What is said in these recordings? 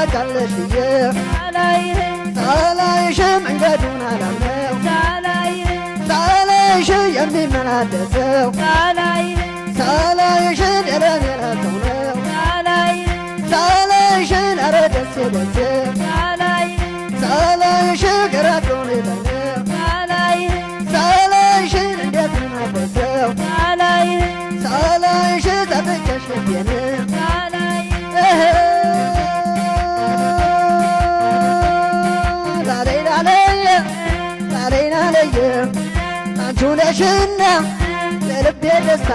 ትመጫለሽዬ ሳላይሽ መንገዱን አላምነው ሳላይሽ የሚመላለሰው ሳላይሽ ደረን የራሰው ነው ሳላይሽን ኧረ ደስ ደስ ሳላይሽ ግራዶን የለነው ሳላይሽን እንዴት ምናበሰው ሳላይሽ ጠብቄሽ ልቤን ላለየ አንቺ ነሽና የልቤ ደስታ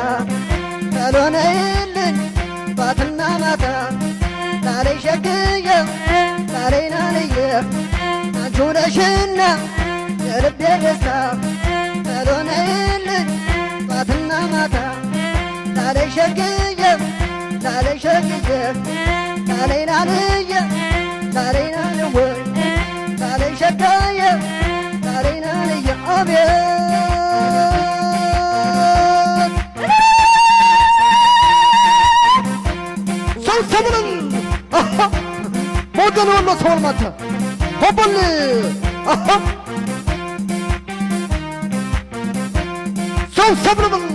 ካልሆነይልኝ ባትና ማታ ላለይ ሸግየ ላለይ ናለየ አንቺ ነሽና የልቤ ደስታ ካልሆነይልኝ ባትና ማታ ላለይ ሸግየ ላለይ ሸግየ ላለይ ናለየ ላለይ ናለወ ላለይ ሸጋየ ላለይ ናለየ አቤት ሰው ሰብልን ሞገን ወሎ ሰውን ማታ ሆበል ሰው ሰብልን